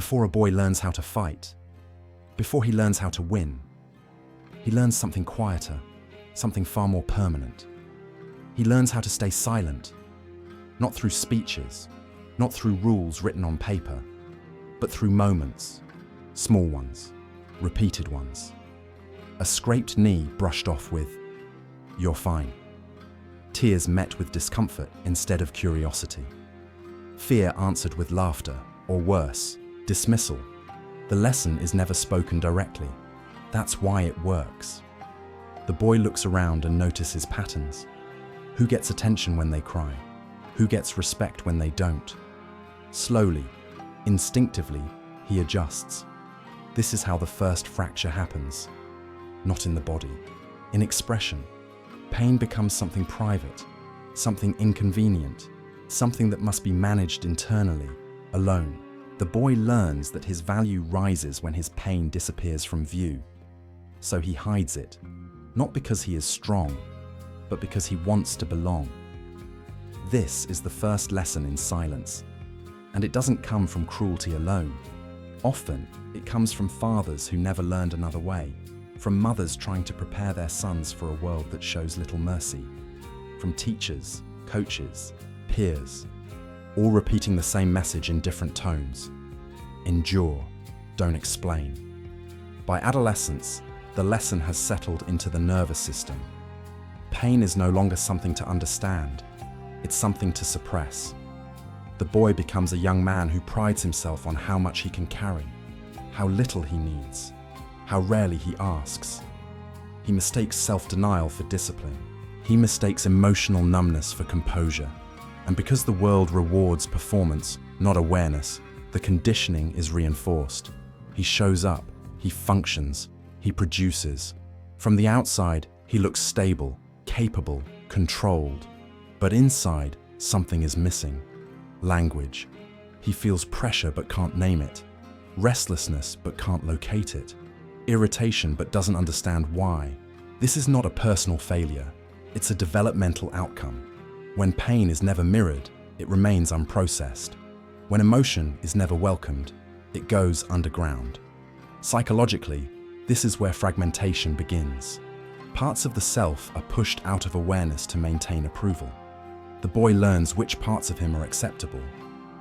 before a boy learns how to fight, before he learns how to win, he learns something quieter, something far more permanent. He learns how to stay silent, not through speeches, not through rules written on paper, but through moments, small ones, repeated ones. A scraped knee brushed off with, "You're fine." Tears met with discomfort instead of curiosity. Fear answered with laughter, or worse, dismissal. The lesson is never spoken directly. That's why it works. The boy looks around and notices patterns. Who gets attention when they cry? Who gets respect when they don't? Slowly, instinctively, he adjusts. This is how the first fracture happens. Not in the body, in expression. Pain becomes something private, something inconvenient, something that must be managed internally, alone. The boy learns that his value rises when his pain disappears from view. So he hides it, not because he is strong, but because he wants to belong. This is the first lesson in silence. And it doesn't come from cruelty alone. Often, it comes from fathers who never learned another way, from mothers trying to prepare their sons for a world that shows little mercy, from teachers, coaches, peers, all repeating the same message in different tones. Endure, don't explain. By adolescence, the lesson has settled into the nervous system. Pain is no longer something to understand, it's something to suppress. The boy becomes a young man who prides himself on how much he can carry, how little he needs, how rarely he asks. He mistakes self-denial for discipline. He mistakes emotional numbness for composure. And because the world rewards performance, not awareness, the conditioning is reinforced. He shows up, he functions, he produces. From the outside, he looks stable, capable, controlled. But inside, something is missing. Language. He feels pressure but can't name it. Restlessness but can't locate it. Irritation but doesn't understand why. This is not a personal failure. It's a developmental outcome. When pain is never mirrored, it remains unprocessed. When emotion is never welcomed, it goes underground. Psychologically, this is where fragmentation begins. Parts of the self are pushed out of awareness to maintain approval. The boy learns which parts of him are acceptable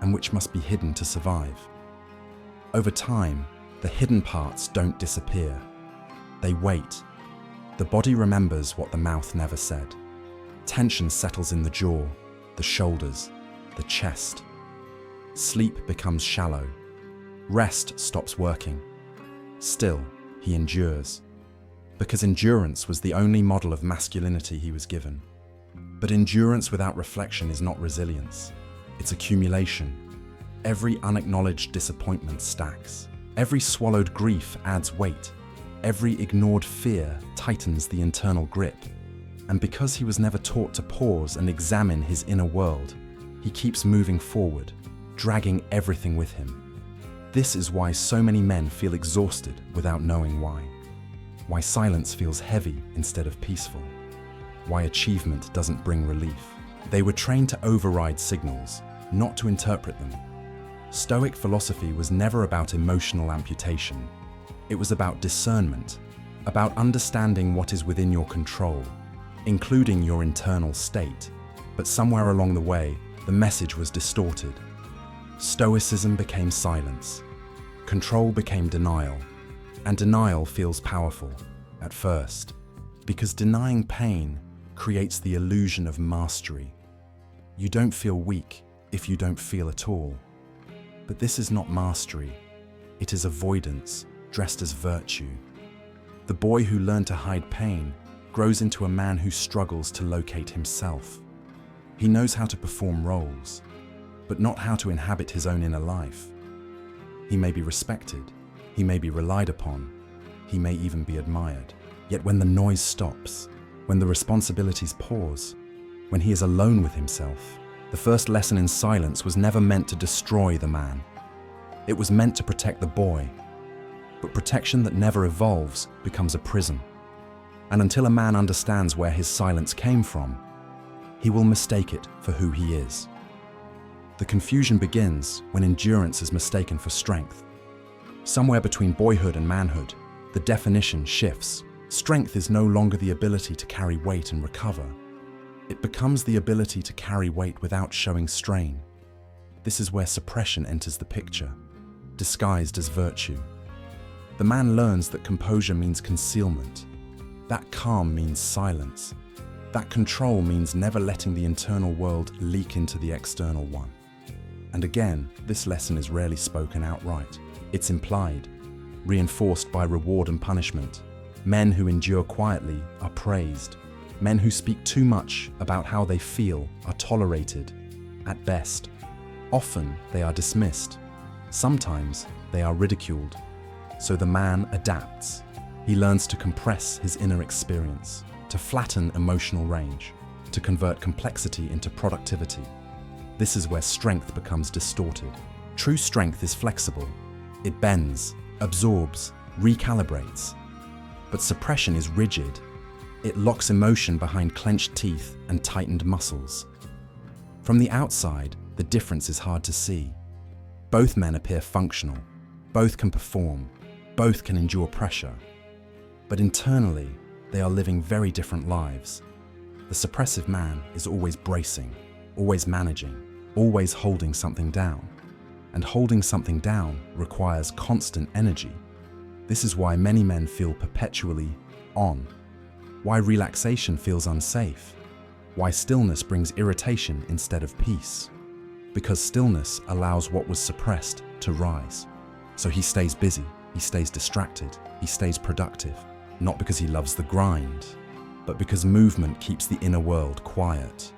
and which must be hidden to survive. Over time, the hidden parts don't disappear. They wait. The body remembers what the mouth never said. Tension settles in the jaw, the shoulders, the chest. Sleep becomes shallow. Rest stops working. Still, he endures. Because endurance was the only model of masculinity he was given. But endurance without reflection is not resilience. It's accumulation. Every unacknowledged disappointment stacks. Every swallowed grief adds weight. Every ignored fear tightens the internal grip. And because he was never taught to pause and examine his inner world, he keeps moving forward, dragging everything with him. This is why so many men feel exhausted without knowing why. Why silence feels heavy instead of peaceful. Why achievement doesn't bring relief. They were trained to override signals, not to interpret them. Stoic philosophy was never about emotional amputation. It was about discernment, about understanding what is within your control, including your internal state. But somewhere along the way, the message was distorted. Stoicism became silence. Control became denial. And denial feels powerful, at first, because denying pain creates the illusion of mastery. You don't feel weak if you don't feel at all. But this is not mastery. It is avoidance, dressed as virtue. The boy who learned to hide pain grows into a man who struggles to locate himself. He knows how to perform roles, but not how to inhabit his own inner life. He may be respected, he may be relied upon, he may even be admired. Yet when the noise stops, when the responsibilities pause, when he is alone with himself, the first lesson in silence was never meant to destroy the man. It was meant to protect the boy. But protection that never evolves becomes a prison. And until a man understands where his silence came from, he will mistake it for who he is. The confusion begins when endurance is mistaken for strength, Somewhere between boyhood and manhood, the definition shifts. Strength is no longer the ability to carry weight and recover. It becomes the ability to carry weight without showing strain. This is where suppression enters the picture, disguised as virtue. The man learns that composure means concealment. That calm means silence. That control means never letting the internal world leak into the external one. And again, this lesson is rarely spoken outright. It's implied, reinforced by reward and punishment. Men who endure quietly are praised. Men who speak too much about how they feel are tolerated, at best. Often they are dismissed. Sometimes they are ridiculed. So the man adapts. He learns to compress his inner experience, to flatten emotional range, to convert complexity into productivity. This is where strength becomes distorted. True strength is flexible. It bends, absorbs, recalibrates. But suppression is rigid. It locks emotion behind clenched teeth and tightened muscles. From the outside, the difference is hard to see. Both men appear functional. Both can perform. Both can endure pressure. But internally, they are living very different lives. The suppressive man is always bracing, always managing, always holding something down. And holding something down requires constant energy. This is why many men feel perpetually on. Why relaxation feels unsafe. Why stillness brings irritation instead of peace. Because stillness allows what was suppressed to rise. So he stays busy, he stays distracted, he stays productive. Not because he loves the grind, but because movement keeps the inner world quiet.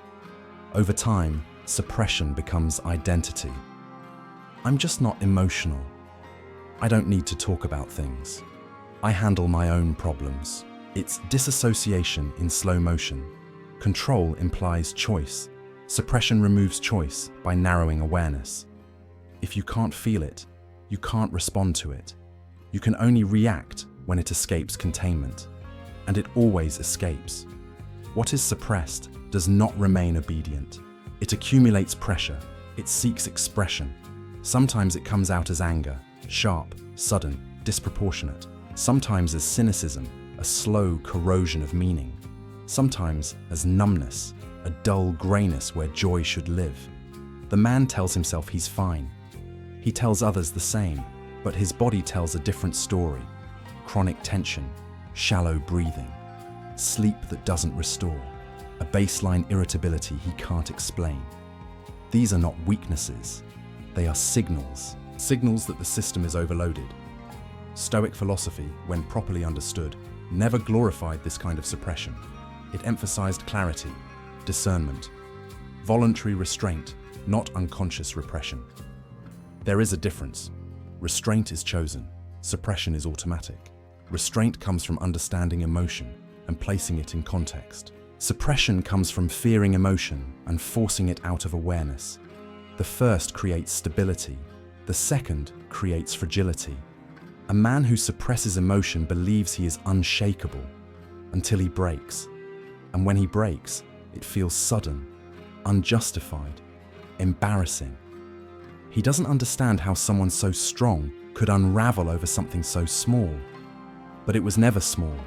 Over time, suppression becomes identity. I'm just not emotional. I don't need to talk about things. I handle my own problems. It's disassociation in slow motion. Control implies choice. Suppression removes choice by narrowing awareness. If you can't feel it, you can't respond to it. You can only react when it escapes containment. And it always escapes. What is suppressed does not remain obedient. It accumulates pressure. It seeks expression. Sometimes it comes out as anger, sharp, sudden, disproportionate. Sometimes as cynicism, a slow corrosion of meaning. Sometimes as numbness, a dull grayness where joy should live. The man tells himself he's fine. He tells others the same, but his body tells a different story. Chronic tension, shallow breathing, sleep that doesn't restore, a baseline irritability he can't explain. These are not weaknesses. They are signals that the system is overloaded. Stoic philosophy, when properly understood, never glorified this kind of suppression. It emphasized clarity, discernment, voluntary restraint, not unconscious repression. There is a difference. Restraint is chosen. Suppression is automatic. Restraint comes from understanding emotion and placing it in context. Suppression comes from fearing emotion and forcing it out of awareness. The first creates stability. The second creates fragility. A man who suppresses emotion believes he is unshakable until he breaks. And when he breaks, it feels sudden, unjustified, embarrassing. He doesn't understand how someone so strong could unravel over something so small. But it was never small.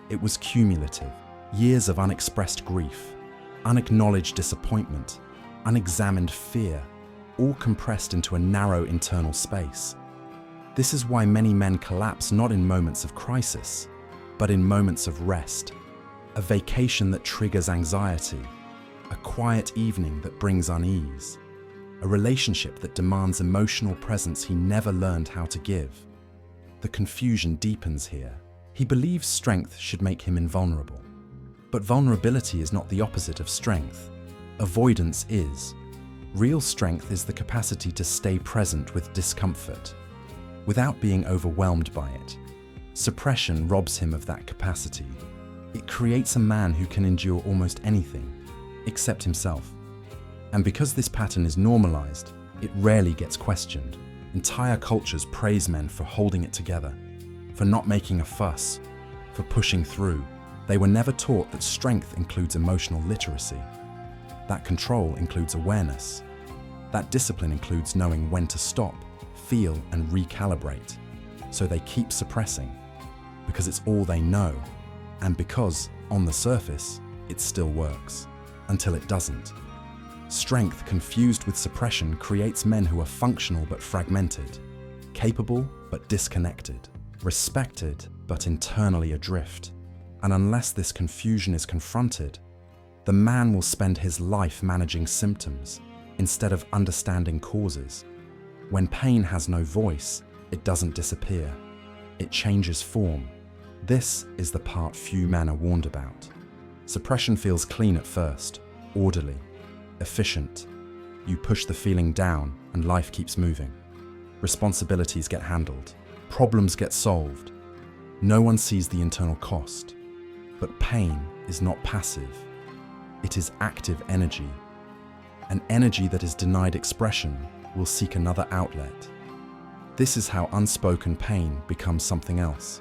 It was cumulative. Years of unexpressed grief, unacknowledged disappointment, unexamined fear, all compressed into a narrow internal space. This is why many men collapse not in moments of crisis, but in moments of rest. A vacation that triggers anxiety, a quiet evening that brings unease, a relationship that demands emotional presence he never learned how to give. The confusion deepens here. He believes strength should make him invulnerable. But vulnerability is not the opposite of strength. Avoidance is. Real strength is the capacity to stay present with discomfort, without being overwhelmed by it. Suppression robs him of that capacity. It creates a man who can endure almost anything, except himself. And because this pattern is normalized, it rarely gets questioned. Entire cultures praise men for holding it together, for not making a fuss, for pushing through. They were never taught that strength includes emotional literacy, that control includes awareness, that discipline includes knowing when to stop, feel, and recalibrate. So they keep suppressing, because it's all they know, and because, on the surface, it still works, until it doesn't. Strength confused with suppression creates men who are functional but fragmented, capable but disconnected, respected but internally adrift. And unless this confusion is confronted, the man will spend his life managing symptoms instead of understanding causes. When pain has no voice, it doesn't disappear. It changes form. This is the part few men are warned about. Suppression feels clean at first, orderly, efficient. You push the feeling down and life keeps moving. Responsibilities get handled. Problems get solved. No one sees the internal cost. But pain is not passive. It is active energy. An energy that is denied expression will seek another outlet. This is how unspoken pain becomes something else.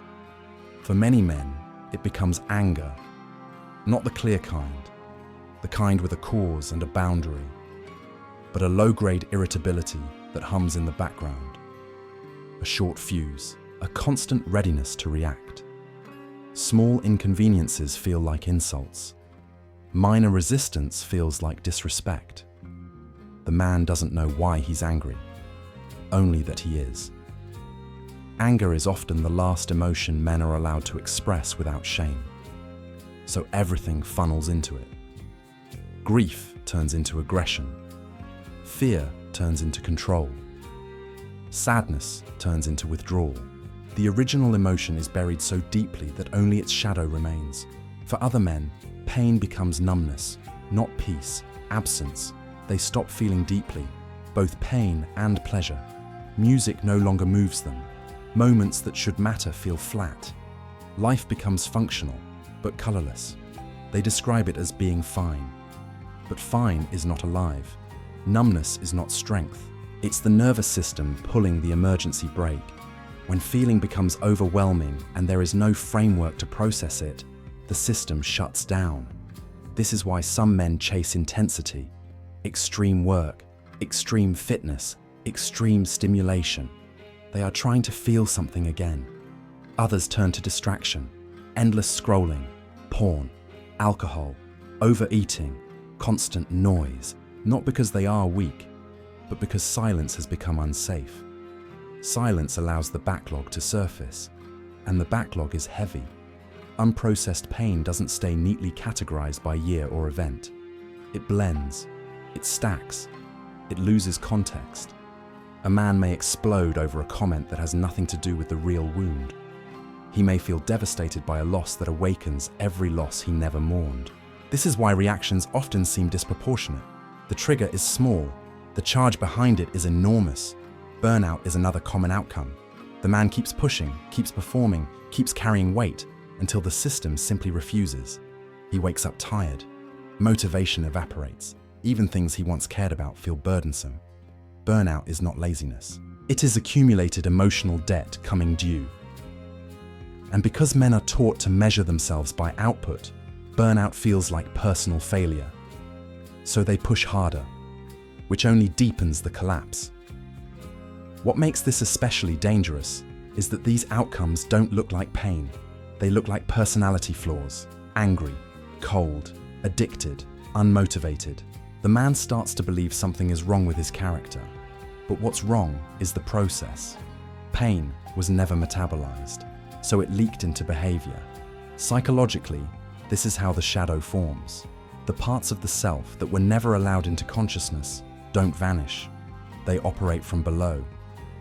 For many men, it becomes anger. Not the clear kind, the kind with a cause and a boundary, but a low-grade irritability that hums in the background. A short fuse, a constant readiness to react. Small inconveniences feel like insults. Minor resistance feels like disrespect. The man doesn't know why he's angry, only that he is. Anger is often the last emotion men are allowed to express without shame. So everything funnels into it. Grief turns into aggression. Fear turns into control. Sadness turns into withdrawal. The original emotion is buried so deeply that only its shadow remains. For other men, pain becomes numbness, not peace, absence. They stop feeling deeply, both pain and pleasure. Music no longer moves them. Moments that should matter feel flat. Life becomes functional, but colorless. They describe it as being fine. But fine is not alive. Numbness is not strength. It's the nervous system pulling the emergency brake. When feeling becomes overwhelming and there is no framework to process it, the system shuts down. This is why some men chase intensity, extreme work, extreme fitness, extreme stimulation. They are trying to feel something again. Others turn to distraction, endless scrolling, porn, alcohol, overeating, constant noise, not because they are weak, but because silence has become unsafe. Silence allows the backlog to surface, and the backlog is heavy. Unprocessed pain doesn't stay neatly categorized by year or event. It blends, it stacks, it loses context. A man may explode over a comment that has nothing to do with the real wound. He may feel devastated by a loss that awakens every loss he never mourned. This is why reactions often seem disproportionate. The trigger is small, the charge behind it is enormous. Burnout is another common outcome. The man keeps pushing, keeps performing, keeps carrying weight, until the system simply refuses. He wakes up tired. Motivation evaporates. Even things he once cared about feel burdensome. Burnout is not laziness. It is accumulated emotional debt coming due. And because men are taught to measure themselves by output, burnout feels like personal failure. So they push harder, which only deepens the collapse. What makes this especially dangerous is that these outcomes don't look like pain. They look like personality flaws, angry, cold, addicted, unmotivated. The man starts to believe something is wrong with his character. But what's wrong is the process. Pain was never metabolized, so it leaked into behavior. Psychologically, this is how the shadow forms. The parts of the self that were never allowed into consciousness don't vanish. They operate from below.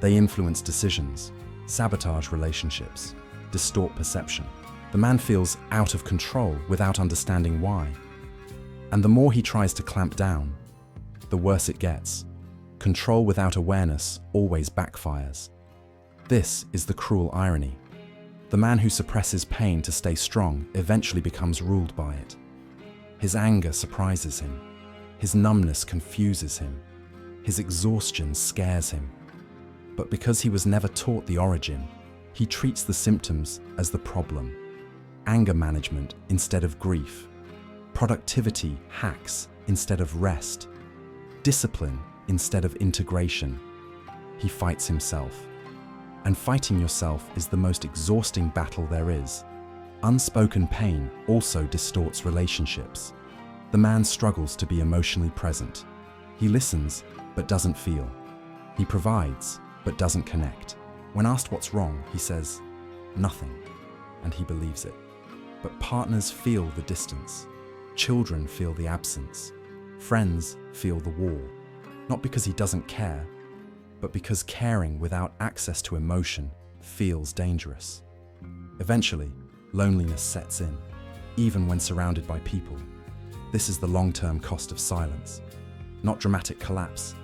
They influence decisions, sabotage relationships, distort perception. The man feels out of control without understanding why. And the more he tries to clamp down, the worse it gets. Control without awareness always backfires. This is the cruel irony. The man who suppresses pain to stay strong eventually becomes ruled by it. His anger surprises him. His numbness confuses him. His exhaustion scares him. But because he was never taught the origin, he treats the symptoms as the problem. Anger management instead of grief. Productivity hacks instead of rest. Discipline instead of integration. He fights himself. And fighting yourself is the most exhausting battle there is. Unspoken pain also distorts relationships. The man struggles to be emotionally present. He listens, but doesn't feel. He provides, but doesn't connect. When asked what's wrong, he says, "Nothing," and he believes it. But partners feel the distance. Children feel the absence. Friends feel the wall. Not because he doesn't care, but because caring without access to emotion feels dangerous. Eventually, loneliness sets in, even when surrounded by people. This is the long-term cost of silence. Not dramatic collapse,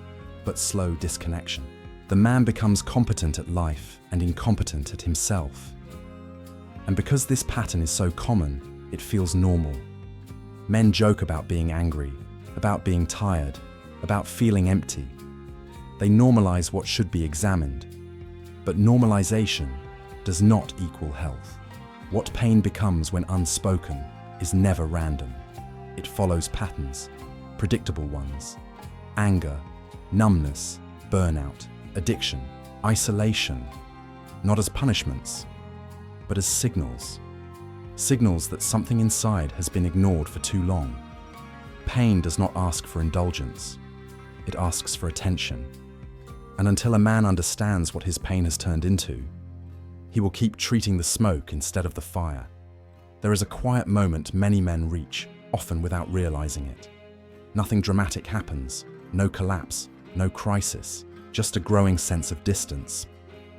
but slow disconnection. The man becomes competent at life and incompetent at himself. And because this pattern is so common, it feels normal. Men joke about being angry, about being tired, about feeling empty. They normalize what should be examined. But normalization does not equal health. What pain becomes when unspoken is never random. It follows patterns, predictable ones. Anger, numbness, burnout, addiction, isolation, not as punishments, but as signals. Signals that something inside has been ignored for too long. Pain does not ask for indulgence. It asks for attention. And until a man understands what his pain has turned into, he will keep treating the smoke instead of the fire. There is a quiet moment many men reach, often without realizing it. Nothing dramatic happens, no collapse, no crisis, just a growing sense of distance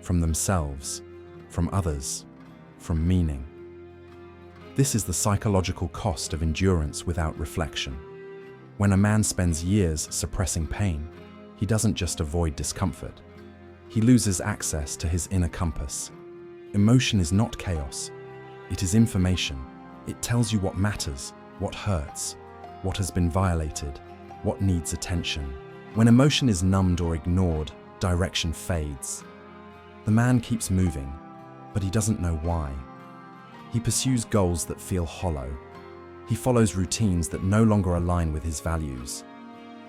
from themselves, from others, from meaning. This is the psychological cost of endurance without reflection. When a man spends years suppressing pain, he doesn't just avoid discomfort. He loses access to his inner compass. Emotion is not chaos. It is information. It tells you what matters, what hurts, what has been violated, what needs attention. When emotion is numbed or ignored, direction fades. The man keeps moving, but he doesn't know why. He pursues goals that feel hollow. He follows routines that no longer align with his values.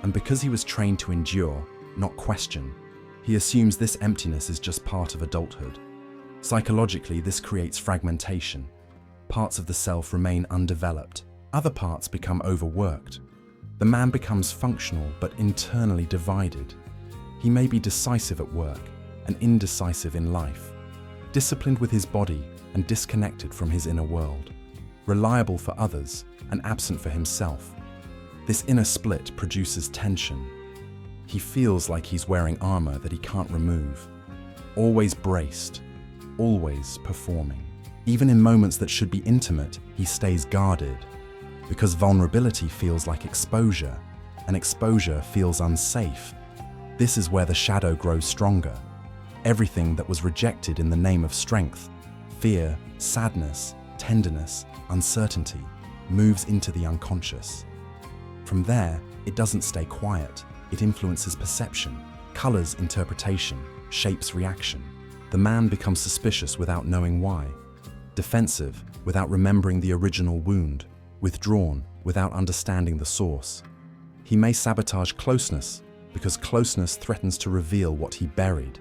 And because he was trained to endure, not question, he assumes this emptiness is just part of adulthood. Psychologically, this creates fragmentation. Parts of the self remain undeveloped. Other parts become overworked. The man becomes functional but internally divided. He may be decisive at work and indecisive in life, disciplined with his body and disconnected from his inner world, reliable for others and absent for himself. This inner split produces tension. He feels like he's wearing armor that he can't remove, always braced, always performing. Even in moments that should be intimate, he stays guarded, because vulnerability feels like exposure, and exposure feels unsafe. This is where the shadow grows stronger. Everything that was rejected in the name of strength, fear, sadness, tenderness, uncertainty, moves into the unconscious. From there, it doesn't stay quiet. It influences perception, colors interpretation, shapes reaction. The man becomes suspicious without knowing why, defensive without remembering the original wound, withdrawn without understanding the source. He may sabotage closeness because closeness threatens to reveal what he buried.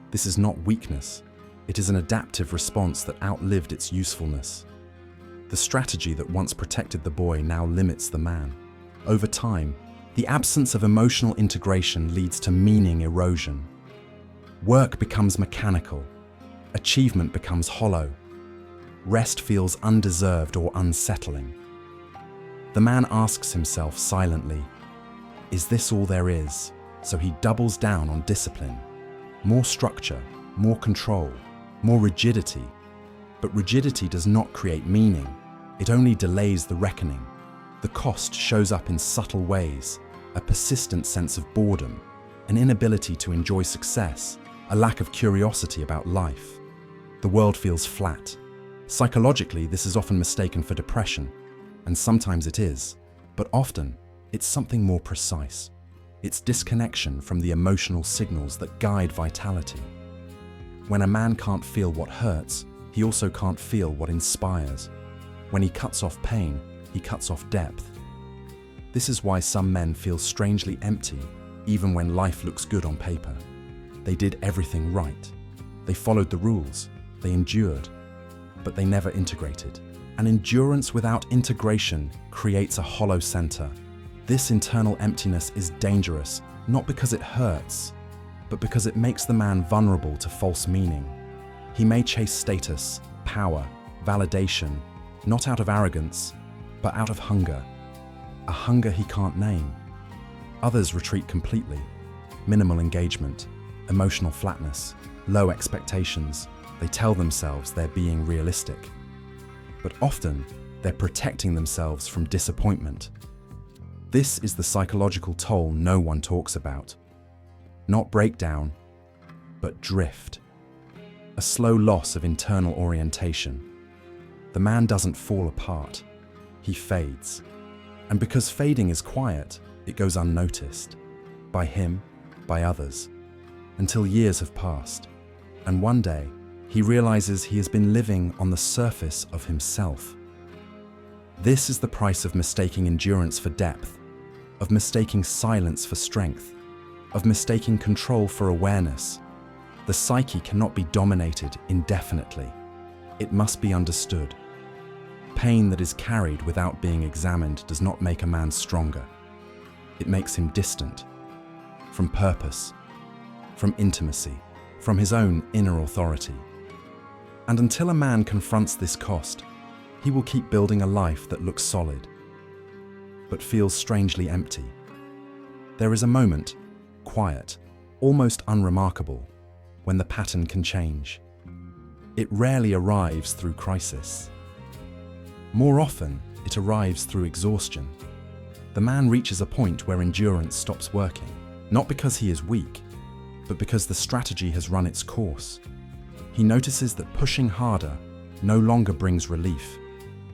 This is not weakness. It is an adaptive response that outlived its usefulness. The strategy that once protected the boy now limits the man. Over time, the absence of emotional integration leads to meaning erosion. Work becomes mechanical. Achievement becomes hollow. Rest feels undeserved or unsettling. The man asks himself silently, "Is this all there is?" So he doubles down on discipline. More structure, more control, more rigidity. But rigidity does not create meaning. It only delays the reckoning. The cost shows up in subtle ways, a persistent sense of boredom, an inability to enjoy success, a lack of curiosity about life. The world feels flat. Psychologically, this is often mistaken for depression, and sometimes it is, but often it's something more precise. It's disconnection from the emotional signals that guide vitality. When a man can't feel what hurts, he also can't feel what inspires. When he cuts off pain, he cuts off depth. This is why some men feel strangely empty, even when life looks good on paper. They did everything right. They followed the rules, they endured, but they never integrated. And endurance without integration creates a hollow center. This internal emptiness is dangerous, not because it hurts, but because it makes the man vulnerable to false meaning. He may chase status, power, validation, not out of arrogance, but out of hunger. A hunger he can't name. Others retreat completely. Minimal engagement, emotional flatness, low expectations. They tell themselves they're being realistic. But often, they're protecting themselves from disappointment. This is the psychological toll no one talks about. Not breakdown, but drift. A slow loss of internal orientation. The man doesn't fall apart, he fades. And because fading is quiet, it goes unnoticed. By him, by others. Until years have passed. And one day, he realizes he has been living on the surface of himself. This is the price of mistaking endurance for depth, of mistaking silence for strength, of mistaking control for awareness. The psyche cannot be dominated indefinitely. It must be understood. Pain that is carried without being examined does not make a man stronger. It makes him distant from purpose, from intimacy, from his own inner authority. And until a man confronts this cost, he will keep building a life that looks solid, but feels strangely empty. There is a moment, quiet, almost unremarkable, when the pattern can change. It rarely arrives through crisis. More often, it arrives through exhaustion. The man reaches a point where endurance stops working, not because he is weak, but because the strategy has run its course. He notices that pushing harder no longer brings relief,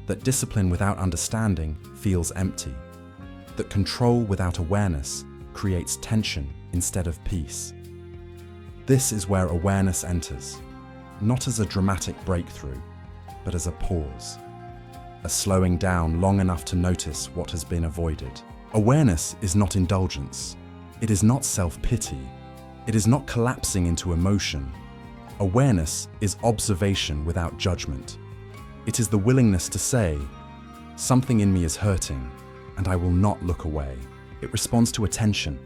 that discipline without understanding feels empty, that control without awareness creates tension instead of peace. This is where awareness enters, not as a dramatic breakthrough, but as a pause, a slowing down long enough to notice what has been avoided. Awareness is not indulgence. It is not self-pity. It is not collapsing into emotion. Awareness is observation without judgment. It is the willingness to say, something in me is hurting, and I will not look away. It responds to attention.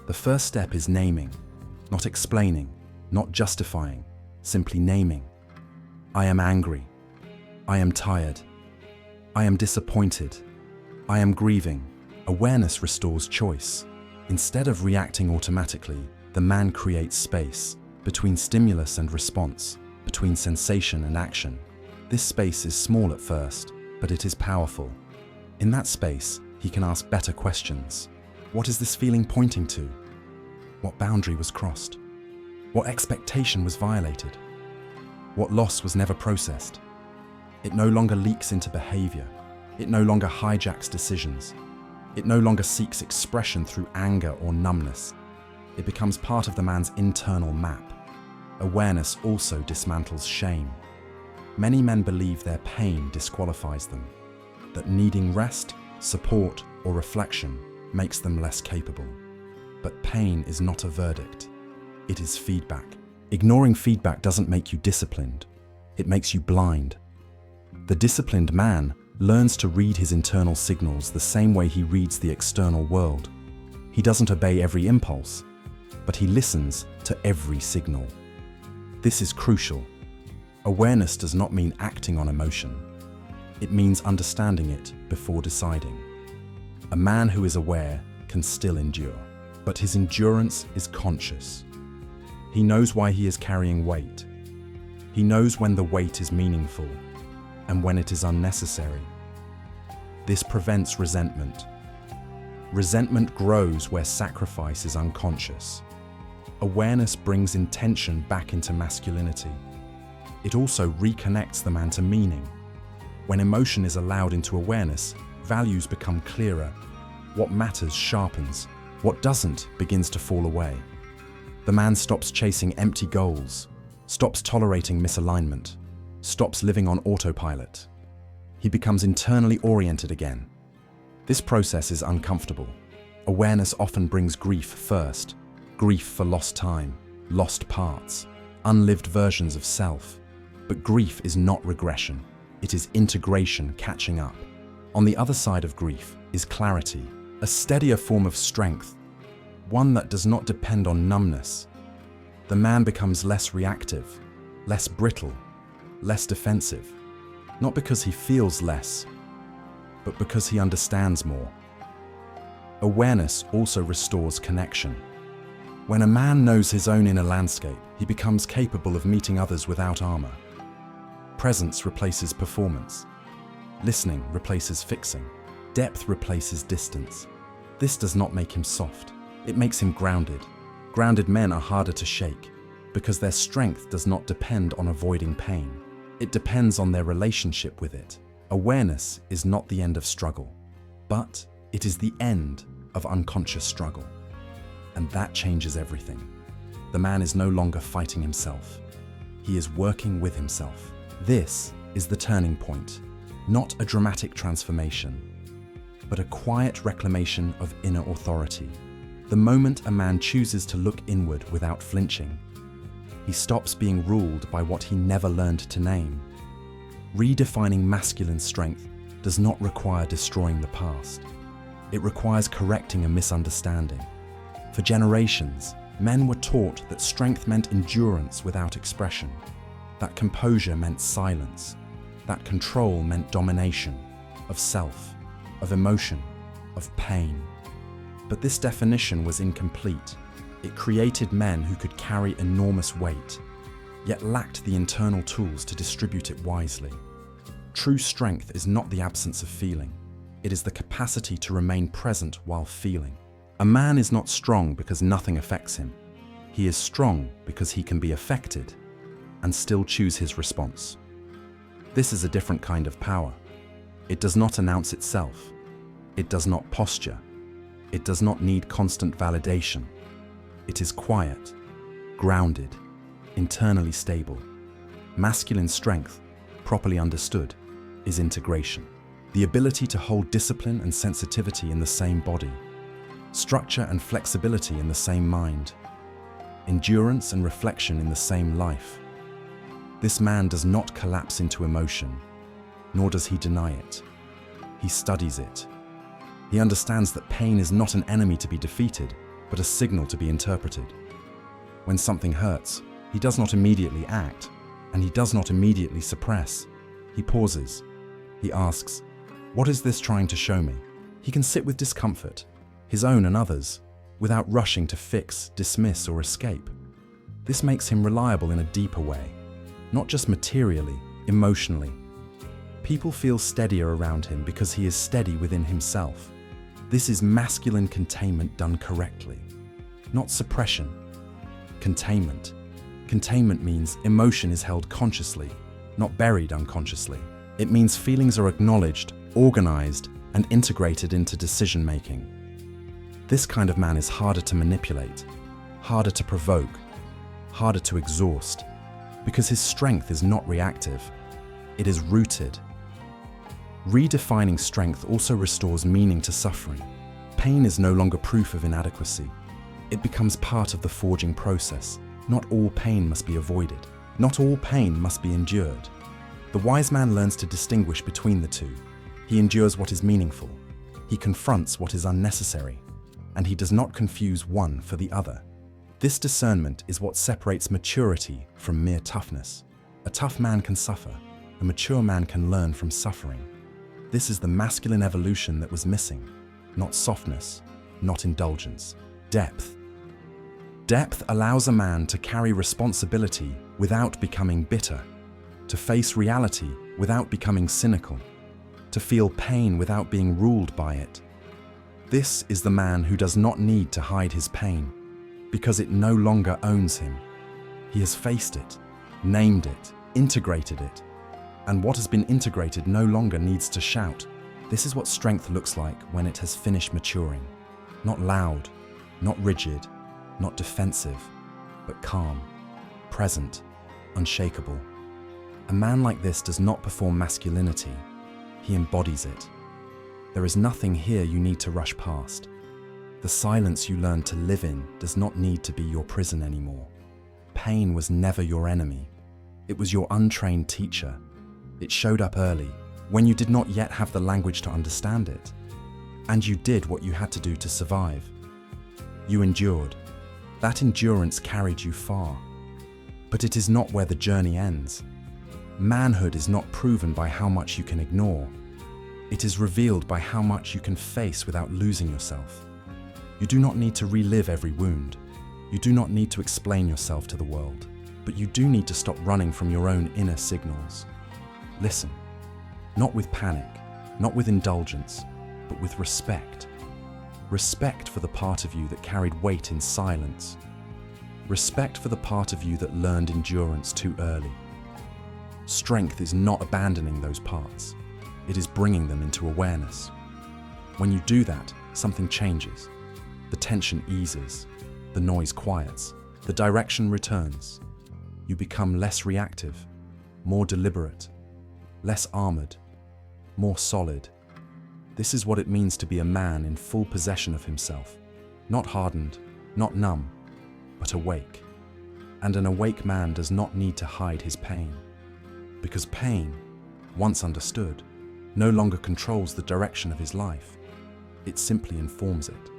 The first step is naming, not explaining, not justifying, simply naming. I am angry. I am tired. I am disappointed. I am grieving. Awareness restores choice. Instead of reacting automatically, the man creates space between stimulus and response, between sensation and action. This space is small at first, but it is powerful. In that space, he can ask better questions. What is this feeling pointing to? What boundary was crossed? What expectation was violated? What loss was never processed? It no longer leaks into behavior. It no longer hijacks decisions. It no longer seeks expression through anger or numbness. It becomes part of the man's internal map. Awareness also dismantles shame. Many men believe their pain disqualifies them, that needing rest, support, or reflection makes them less capable. But pain is not a verdict. It is feedback. Ignoring feedback doesn't make you disciplined. It makes you blind. The disciplined man learns to read his internal signals the same way he reads the external world. He doesn't obey every impulse, but he listens to every signal. This is crucial. Awareness does not mean acting on emotion. It means understanding it before deciding. A man who is aware can still endure, but his endurance is conscious. He knows why he is carrying weight. He knows when the weight is meaningful and when it is unnecessary. This prevents resentment. Resentment grows where sacrifice is unconscious. Awareness brings intention back into masculinity. It also reconnects the man to meaning. When emotion is allowed into awareness, values become clearer. What matters sharpens. What doesn't begins to fall away. The man stops chasing empty goals, stops tolerating misalignment, stops living on autopilot. He becomes internally oriented again. This process is uncomfortable. Awareness often brings grief first. Grief for lost time, lost parts, unlived versions of self. But grief is not regression. It is integration catching up. On the other side of grief is clarity, a steadier form of strength, one that does not depend on numbness. The man becomes less reactive, less brittle, less defensive, not because he feels less, but because he understands more. Awareness also restores connection. When a man knows his own inner landscape, he becomes capable of meeting others without armor. Presence replaces performance. Listening replaces fixing. Depth replaces distance. This does not make him soft. It makes him grounded. Grounded men are harder to shake because their strength does not depend on avoiding pain. It depends on their relationship with it. Awareness is not the end of struggle, but it is the end of unconscious struggle. And that changes everything. The man is no longer fighting himself. He is working with himself. This is the turning point, not a dramatic transformation, but a quiet reclamation of inner authority. The moment a man chooses to look inward without flinching, he stops being ruled by what he never learned to name. Redefining masculine strength does not require destroying the past. It requires correcting a misunderstanding. For generations, men were taught that strength meant endurance without expression, that composure meant silence, that control meant domination of self, of emotion, of pain. But this definition was incomplete. It created men who could carry enormous weight, yet lacked the internal tools to distribute it wisely. True strength is not the absence of feeling. It is the capacity to remain present while feeling. A man is not strong because nothing affects him. He is strong because he can be affected and still choose his response. This is a different kind of power. It does not announce itself. It does not posture. It does not need constant validation. It is quiet, grounded, internally stable. Masculine strength, properly understood, is integration. The ability to hold discipline and sensitivity in the same body, structure and flexibility in the same mind, endurance and reflection in the same life. This man does not collapse into emotion, nor does he deny it. He studies it. He understands that pain is not an enemy to be defeated, but a signal to be interpreted. When something hurts, he does not immediately act, and he does not immediately suppress. He pauses. He asks, "What is this trying to show me?" He can sit with discomfort, his own and others, without rushing to fix, dismiss, or escape. This makes him reliable in a deeper way, not just materially, emotionally. People feel steadier around him because he is steady within himself. This is masculine containment done correctly, not suppression. Containment. Containment means emotion is held consciously, not buried unconsciously. It means feelings are acknowledged, organized, and integrated into decision-making. This kind of man is harder to manipulate, harder to provoke, harder to exhaust, because his strength is not reactive. It is rooted. Redefining strength also restores meaning to suffering. Pain is no longer proof of inadequacy. It becomes part of the forging process. Not all pain must be avoided. Not all pain must be endured. The wise man learns to distinguish between the two. He endures what is meaningful. He confronts what is unnecessary. And he does not confuse one for the other. This discernment is what separates maturity from mere toughness. A tough man can suffer. A mature man can learn from suffering. This is the masculine evolution that was missing. Not softness, not indulgence. Depth. Depth allows a man to carry responsibility without becoming bitter, to face reality without becoming cynical, to feel pain without being ruled by it. This is the man who does not need to hide his pain, because it no longer owns him. He has faced it, named it, integrated it, and what has been integrated no longer needs to shout. This is what strength looks like when it has finished maturing. Not loud, not rigid, not defensive, but calm, present, unshakable. A man like this does not perform masculinity. He embodies it. There is nothing here you need to rush past. The silence you learn to live in does not need to be your prison anymore. pain was never your enemy. It was your untrained teacher. It showed up early, when you did not yet have the language to understand it. And you did what you had to do to survive. You endured. That endurance carried you far. But it is not where the journey ends. Manhood is not proven by how much you can ignore. It is revealed by how much you can face without losing yourself. You do not need to relive every wound. You do not need to explain yourself to the world. But you do need to stop running from your own inner signals. Listen, not with panic, not with indulgence, but with respect. Respect for the part of you that carried weight in silence. Respect for the part of you that learned endurance too early. Strength is not abandoning those parts. It is bringing them into awareness. When you do that, something changes. The tension eases. The noise quiets. The direction returns. You become less reactive, more deliberate, less armored, more solid. This is what it means to be a man in full possession of himself. Not hardened, not numb, but awake. And an awake man does not need to hide his pain. Because pain, once understood, no longer controls the direction of his life. It simply informs it.